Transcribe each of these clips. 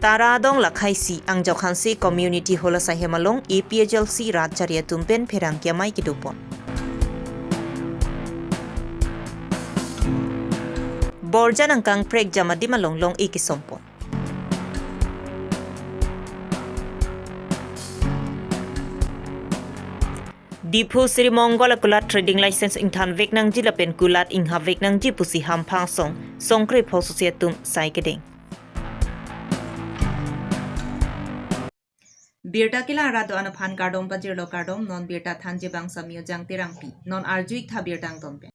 Taradong lakhaisi angjokhansi community hola sahemalong EPHLC Ratcharia tumpen pherangkiamai kidupon. Borjan angkang prek jamadi malonglong ikisompon. Dipu Sri Monggola kulat trading license ingthan veknang jilapen kulat ingha veknang jipusi hampang songkre phososietum saikadeng. Birta kila rado anaphan kardom pajirlo kardom non birta thanje bangsa mio jang terangpi non arjuik tha birtang tompe.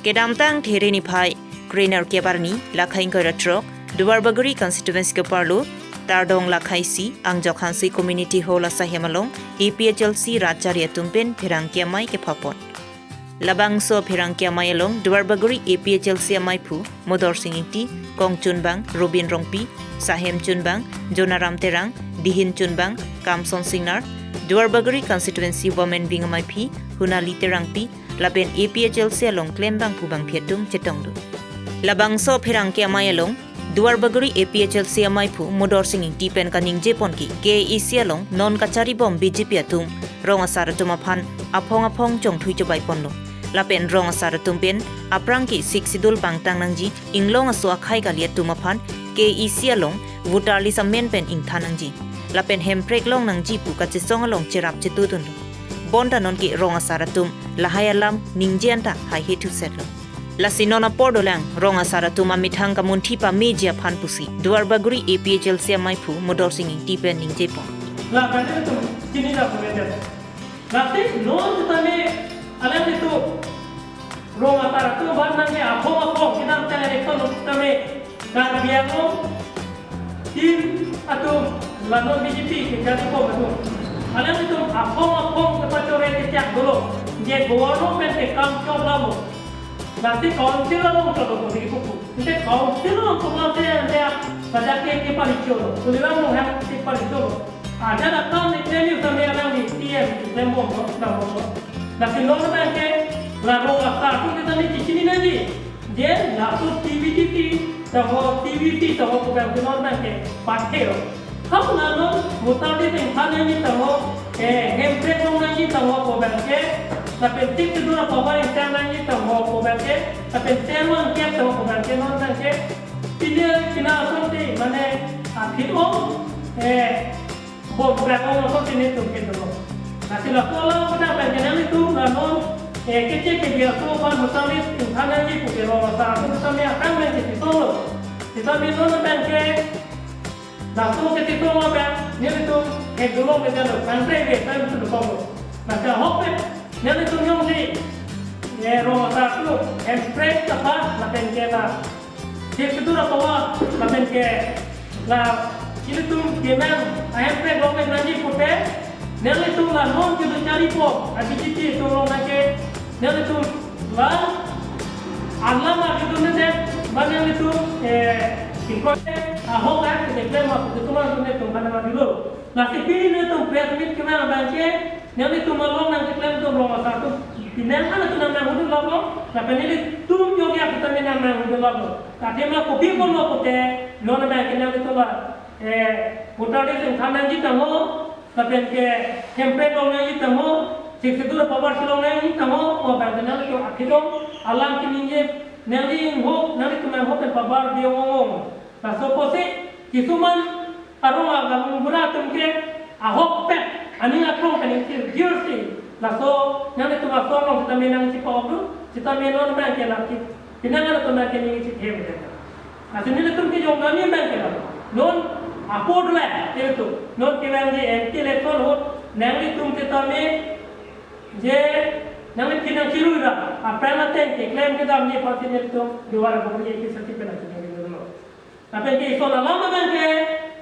Kedamtang thereni phai Greener kebarni lakhain koiratrok Duarbaguri constituency ke parlu Tardong lakhaisi angjokhansi community hola sahemalong EPHLC Ratcharia tumpen pherangkiamai ke phapon. Labangso pherangkiamai along Duarbaguri EPHLC amai phu Modor Singiti Kongchunbang Robin Rongpi Sahem Chunbang Jonaram Terang Dihin Chunbang Kamson Singnar Duarbaguri constituency women wing amai phi Hunali Terangpi laben EPHLC along Klembang Phubang Phietum Chetongdu. Labangso pherangkiamai along Duarbaguri APHLC amai phu Modor Singing Tipen kaning jepon ki KEC along non kachari bom BJP atum rong asar tumaphan apong chongthui chobai ponlo lapen rong asar tumpen aprang ki siksidul pangtang nangji inglong aswa khai galia tumaphan KEC along votarli samen pen ingthanangji lapen hemprek long nangji pu kachesong along cherap chetudun bonda non ki rong asar tum lahayalam ningjianta hai hetu setlo Lasinona Pordolang, Ronga Saratuma Mithang Kamunti pa media Panpusi, Duarbaguri APHLC amai phu Modor Singing Tipen ning Jepon. La kande tu kini na pemenda. Nanti non tame alam itu Ronga Saratu barang ke apa kita tanya rektor tame kan biarno tim atau lanon BJP kita ko betul. Alam itu apa kepada kita dulu. Dia government ke kam job lamo. Nanti kaunsilor lo kalau begitu pun, nanti kaunsilor kalau dia pada ke paricolo, kuliah lo yang ke paricolo, ada datang di sini sampai orang di TM, lembong, nanti lo nanti lalu asal kita ni sini nanti, dia lalu TVT, tahu bukan kita nanti pakai lo, kamu lalu mutasi tentang ni tahu, hempret lo nanti tahu bukan ke tapi tik dulu apa yang saya nanti tahu bukan ke, tapi saya mungkin tahu bukan ke non nanti, kita asal ni mana akhirnya bukan orang asal ni tu kita dulu. Nanti kalau kita pengen itu non kecil biasa orang mutasi tentang ni punya orang asal mutasi akan menjadi solo. Kita minum pengen langsung kita tu apa ni itu dulu kita tu country kita tu dulu. Nanti apa Nanti tu nyom ni, rumah satu, emprek apa, lapen ke lah. Dia tu apa wah, lapen ke lah. Ini tu kemen, emprek orang nanti putih. Nanti tu lah non kita cari po, abis itu tu orang ke. Nanti tu lah, alam lagi tu nanti, mana itu ikut ahok kan, deklarasi apa, itu mana tu nanti mana dulu. Nanti pilih nanti tu presmit kemen abangke. Nanti tu malam nanti klaim tu rumah satu. Pinang mana tu nama hudu lalu. Tapi ni tu juga kita nama hudu lalu. Tapi mana kopi pun lo putih. Lo nama kita tu lah. Putar dia sengkana ji tamu. Tapi ke hempe lo ni tamu. Sekitar power silo ni tamu. Oh bagaimana tu akhirnya alam kini je. Nanti tu nama tu power dia ngomong. Nah suppose kisuman aroma kamu berat mungkin ahok pet. Ani aku kan ini jersey, laso nanti tu masuk orang kita menang si pau kita menang bank yang lagi, pinangan tu bank yang ini si hem kita. Asal ni tu kita jom kami bank yang non upload lah itu, non kita ni anti election hot, nanti tu kita me je nanti kita kiri dah, apa yang nanti claim kita ni pasti ni tu dua orang boleh ikut sertifikat ni dulu. Tapi kita isu lama bank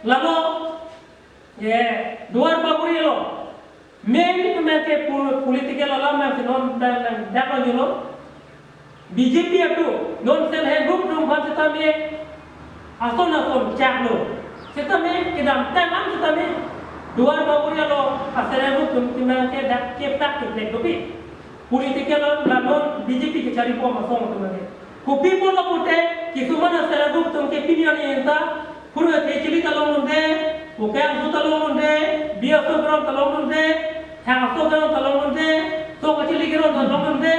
lalu Duarbaguri lo, main mereka political alam mereka non dapat jual. BJP itu non sel head group tu macam kita me asal cak lo. Kita me kita tangan kita me Duarbaguri lo asal head group tu mereka dah kepak kepak tapi political non BJP ke cari pom asal tu mereka. Kopi pun lo putih, kisah mana asal head group tu ke pilihan yang entah Pura Chili Talon de, Ukang Talon de, Beer Talon de, Hang Talon de, Toka Chili Talon de,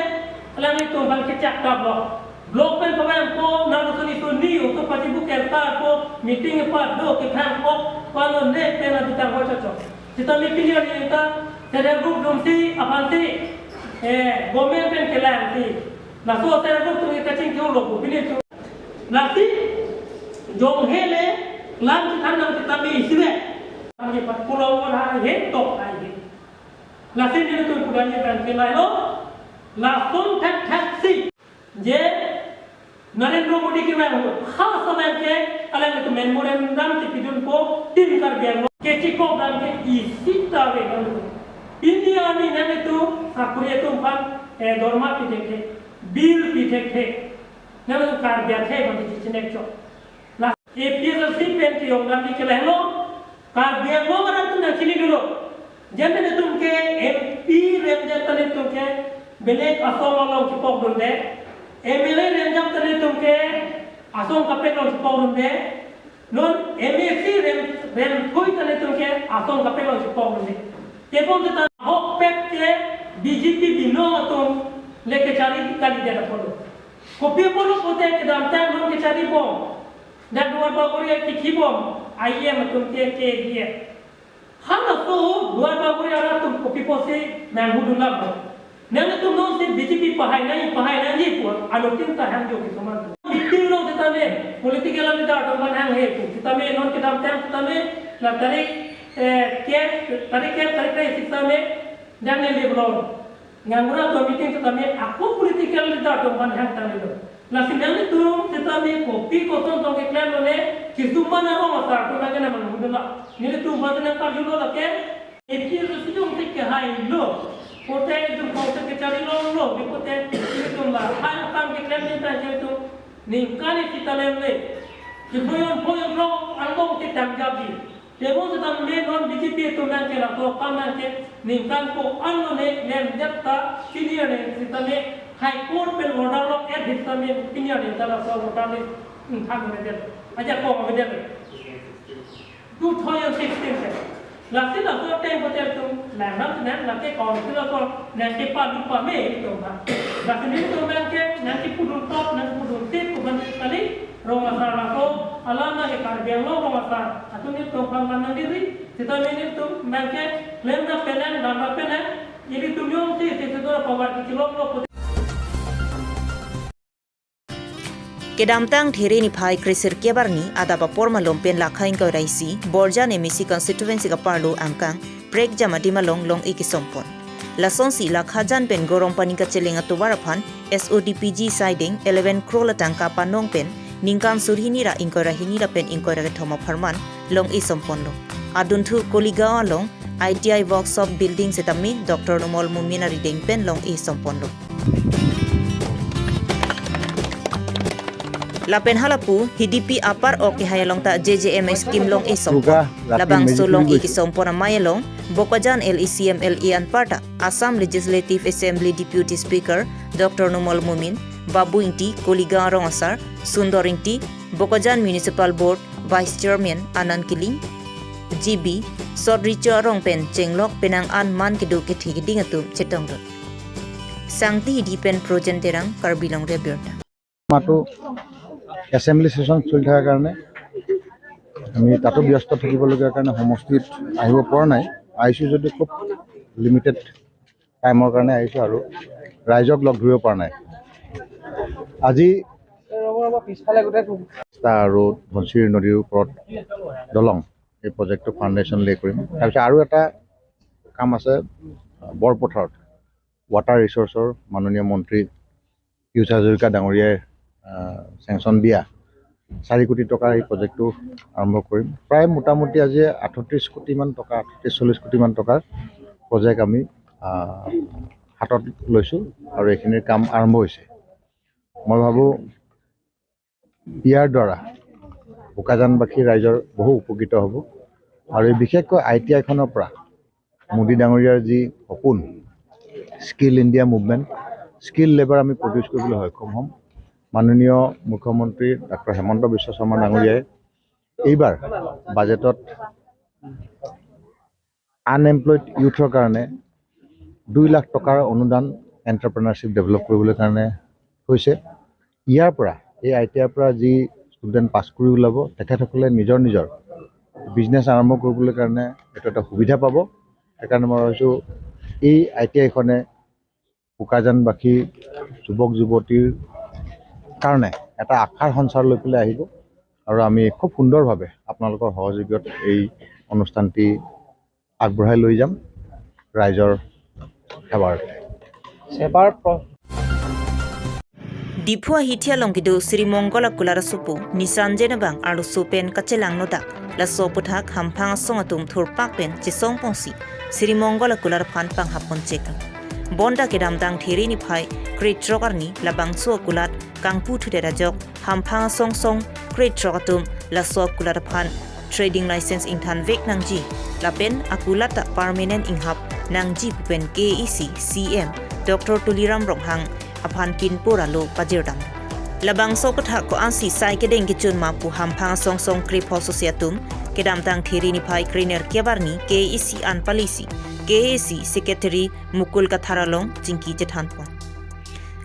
Alami to Ban Kecak Tablo. Blok pen pemain ko, nalu suni suni untuk pasti bukan ko, meeting apa do kita ko, kalau nek pena kita cocok. Kita meeting ni kita, saya group domsi apa sih? Government pen kelan sih. Nah, so saya group tu kita cingkau logo, pilih tu. Nanti jom hele, lanjut anda kita isi. Kami pulau orang hentok lagi. Nanti dia tu punya pen kelan lo, langsung taksi. Je Narendra मोदी के मैं हूँ खास समय के अलग अलग मेमोरेंडम के पिजुन को तीन कर दिया के चिको ब्रांड के इसी तावे कर इंडिया ने नए तो साकुरे तो पर दौरमा पीछे थे बिल पीछे थे नए तो कर दिया थे बंदी जिसने चो ना एपीएससी पेन के योगदान के लिए लो कर दिया वो मरा तो नचली दलो जैसे तुम के एमपी रेंजर तले तुम के बेलेक असोम वालों की पॉप Donde MLA renjam tadi tuh ke asong kapek lo sepuluh runde, non MSC ren koi tadi tuh ke asong kapek lo sepuluh runde. Tepung kita hopek ke BJP bino tuh leke cari kali dia polo. Kopi polo pote ke dalam time non ke cari bom. Dan dua bagori ke kibom, IM tuh ke dia. Hana tuh dua bagori ada tuh kopi pose menghudullah. Nang itu non si BJP pahai nang je pun alokin ta hang jo ke saman meeting lo kita me political leader to ban hang he kita me non kita tem kita me la tarik ke kita me jangan lebron ngangura to meeting kita me aku political leader to ban hang ta lo la sinang itu kita me kopi koton to ke plan le kisuma na ro mata to na gana man hudula ni tu badna ka julo la ke ekir sujung tik hai lo Pote itu pote kecari lo, di pote itu lah. Hanya kam kita ni saja itu. Ningkani kita lemle. Poyon lo, angkong kita jadi. Tebon kita non BJP itu nanti lah. Kalau kam nanti ningkan ko anu ne lem jatah sini ada kita ne High Court pen order lo kita ne sini ada kita so order ne tham ada. Aja ko ada. 2016 Lagi lah tu apa yang kita tu, nama tu nanti kalau kita tu nanti lupa me itu kan. Lagi ni tu nanti pudul top, nanti pudul tip, bukan sekali rumah sarana tu, alamnya ke karya lo rumah sarana. Atau ni tu panggilan diri, kita ni tu nanti lenda penen, nama penen, jadi tu nyom si tu power kilo lo. Kedamtang thiri ni phai krisir kebarni adaba porma lompen lakhain ko raisi borja ne misi constituency ka parlo angkang prek jama dimalong long ikisompon lason si lakhajan pen gorom pani ka chelenga tuwaraphan SODPG siding 11 crore tangka panong pen ningkan surhini ra inkora hinira pen inkora ka thoma pharman long isompon lo aduntu koligawa long ITI workshop building setami Dr. Numol Mumina rideng pen long isompon lo Lapen halapu hidipi apar o kihayalong ta JJMS scheme long isompon labang sulong ikisompon na mayalong bokajan LECM LEAN parta Assam Legislative Assembly Deputy Speaker Dr. Numol Mumin Babu Inti Koliga Rongasar Sundor Inti Bokajan Municipal Board Vice Chairman Anand Kiling GB Sodricha Rongpen Chenglok Penang An Man Kidu Kithigiding atum Chetong Sangti hidipen projenterang Karbilong Rebirta Matu Assembly session চলি থকাৰ কাৰণে আমি তাতো ব্যস্ত থাকিবলগীয়া কাৰণে সমষ্টিত আহিব পৰা নাই আহিছোঁ যদি খুব লিমিটেড টাইমৰ কাৰণে আহিছোঁ আৰু ৰাইজক লগ ধৰিব পৰা নাই আজি পিছফালে গোটেই আৰু ধনশিৰি নদীৰ ওপৰত দলং এই প্ৰজেক্টটো ফাউণ্ডেশ্যন লে কৰিম তাৰপিছত আৰু এটা কাম আছে বৰপথাৰত ৱাটাৰ ৰিচোৰ্চৰ মাননীয় মন্ত্ৰী পিয়ুষ হাজৰিকা ডাঙৰীয়াই চেংচন দিয়া 4 কোটি টকাৰ এই প্ৰজেক্টটো আৰম্ভ কৰিম প্ৰায় মোটামুটি আজি 38 কোটি মান টকা 40 কোটি মান টকাৰ প্ৰজেক্ট আমি হাতত লৈছোঁ আৰু এইখিনিৰ কাম আৰম্ভ হৈছে মই ভাবো ইয়াৰ দ্বাৰা বোকাজানবাসী ৰাইজৰ বহু উপকৃত হ'ব আৰু এই বিশেষকৈ ITI খনৰ পৰা মোদী ডাঙৰীয়াৰ যি সপোন skill India movement skill labour আমি প্ৰডিউচ কৰিবলৈ সক্ষম হ'ম মাননীয় মুখ্যমন্ত্ৰী ডক্টৰ হেমন্ত বিশ্ব শৰ্মা ডাঙৰীয়াই এইবাৰ বাজেটত আনএমপ্লয়ড ইউথৰ কাৰণে 2 লাখ টকাৰ অনুদান এণ্টাৰপ্ৰেনাৰশ্বিপ ডেভেলপ কৰিবলৈ কাৰণে হৈছে। ইয়াৰ পৰা এই ITIৰ পৰা যি ষ্টুডেণ্ট পাছ কৰি ওলাব তেখেতসকলে নিজৰ বিজনেছ আৰম্ভ কৰিবলৈ কাৰণে এইটো এটা সুবিধা পাব। সেইকাৰণে মই ভাবিছোঁ এই ITIখনে বোকাজানবাসী যুৱক যুৱতীৰ কাৰণে এটা আশাৰ সঞ্চাৰ লৈ পেলাই আহিব আৰু আমি খুব সুন্দৰভাৱে আপোনালোকৰ সহযোগত এই অনুষ্ঠানটি আগবঢ়াই লৈ যাম ৰাইজৰ সেৱাৰ Dipua hitia longkido Sri Monggola kulara supu nisanjena bang alu supen kacelang nodak la soputhak hampang songatum thurpak pen chisong pongsi Sri Monggola kulara phan pang hapon chekal bonda kedam dang theri ni phai great trogarni la bangso kulat kangpu thudera jok hampang song great trogatum la so kulara phan trading license ingthan vek nangji la pen akulata permanent inghap nangji pen KEC CM Dr. Tuliram Ronghang aphan kin pura lo pajirdam labang so patha ko ansi sai ke deng kichun ma pu hampang song krip ho societum kedam tang theri ni phai kriner kebarni KEC an palisi KEC secretary mukul katharalong jingki jethanpon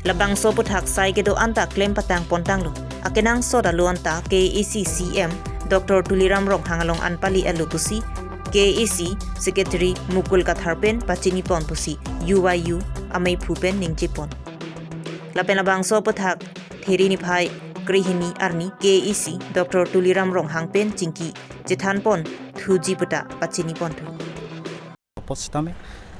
labang so pathak sai ke do anta claim patang pontang lo akenang so da lo anta KEC CM Dr. Tuliram Ronghang along an pali alutusi KEC secretary mukul katharpen pachini pon pusi UYU amai phupen ningjipon lapen labang so pathak theri ni phai krihini arni KEC Dr. Tuliram Ronghang pen jingki jethanpon thuji pata pachini pon thu postame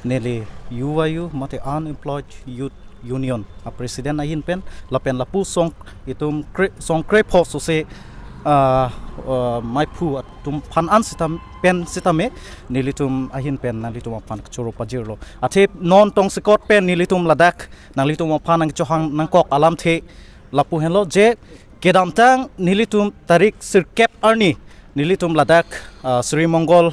nele UYU mate unemployed youth union a president ahin pen lapen lapu song itum song kre pho se mai phu tum phan an sitam pen sitame nilitum ahin pen nalitum phan choro pajirlo athe non tong sikot pen nilitum ladak nalitum phan ang chohang nangkok alam the lapu henlo je kedam tang nilitum tarik sirkep arni nilitum ladak Sri Mongol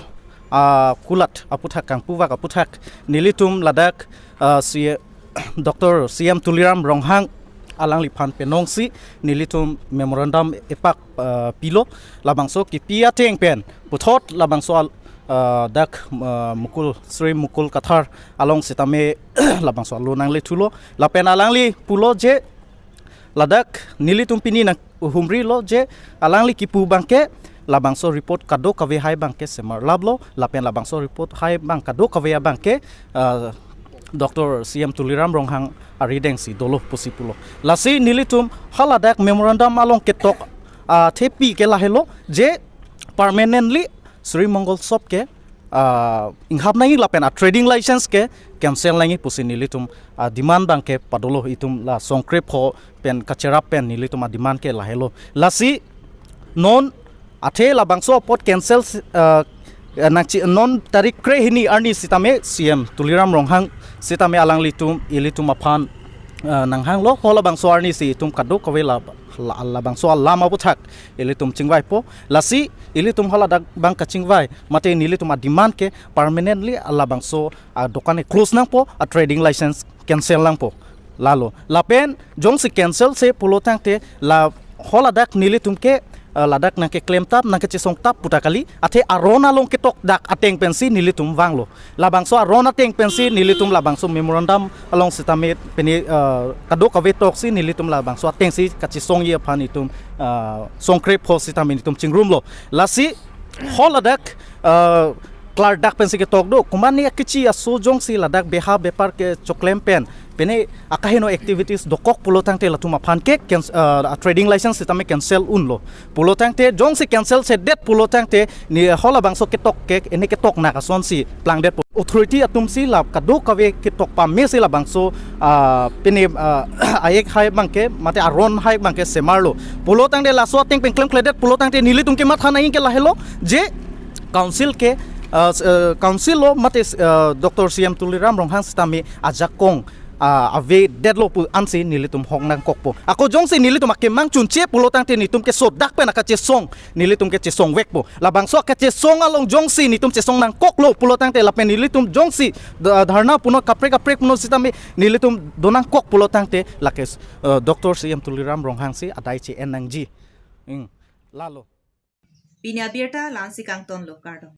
kulat aputhak kang puwak aputhak nilitum ladak Dr. CM Tuliram Ronghang alang lipan penongsi nilitum memorandum epak pilo labangso ki pia teng pen puthot labangso dak mukul Sri mukul kathar along sitame labangso lo nang le thulo lapen alang li pulo je ladak nilitum pini na humri lo je alang li ki pu bangke labangso report kado kave hai bangke semar lablo lapen labangso report hai bang kado kave bangke Dr. CM Tuliram Ronghang arideng si dolo posipulo lasi nilitum haladak memorandum along ketok thepi ke lahelo je permanently Sri Mongol sop ke inghap nai lapen trading license ke cancel langi pusi nilitum demand bang ke padolo itum la songkrep ho pen kachera pen nilitum demand ke lahelo lasi non athe labangso pot cancel non tarik kre hini arni sitame CM Tuliram Ronghang sitame alang litum ilitum aphan nanghang lo hola bangso arni si tum kadu kawela la bangso lama buthak ilitum chingwai po lasi ilitum hola dak bang kachingwai mate nilitum demand ke permanently alla bangso dokane close nang po a trading license cancel lang po lalo lapen jong si cancel se pulotang te la hola dak nilitum ke ladak nang ke claim tap nang ke chisong tap putakali athe arona long ke tok dak ateng pensi nilitum wanglo labangso arona teng pensi nilitum labangso memorandum along sitame peni kado kave tok si nilitum labangso ateng si kachisong ye phanitum songkrep pho sitame nitum chingrum lo lasi holadak klar dak pensi ke tok do kumani akichi aso jong si ladak beha bepar ke choklem pen pene akahino activities dokok pulotang te latuma phan ke trading license sitame cancel unlo pulotang te jong si cancel se det pulotang te ni hola bangso ke tok ke ene ke tok na ka son si plang det authority atum si lab kadu kave ke tok pa me si la bangso pene ayek hai bangke mate aron hai bangke semarlo pulotang de la so teng pen klem kledet pulotang te nili tum ke mat khana ke la helo je council ke council lo mate Dr. CM Tuliram Ronghang sitame ajakong ave deadlock pu ansi nilitum hong nang kokpo ako jong si nilitum akemang chunche pulotang te nitum ke sodak pe nakache song nilitum ke chesong wekpo labang so ka chesong along jong si nitum chesong nang koklo pulotang te lapen nilitum jong si dharna puno kapre puno sitame nilitum donang kok pulotang te lakes Dr. CM Tuliram Ronghang si adai che enang ji lalo Pinya birta lansi kang ton lo kardom.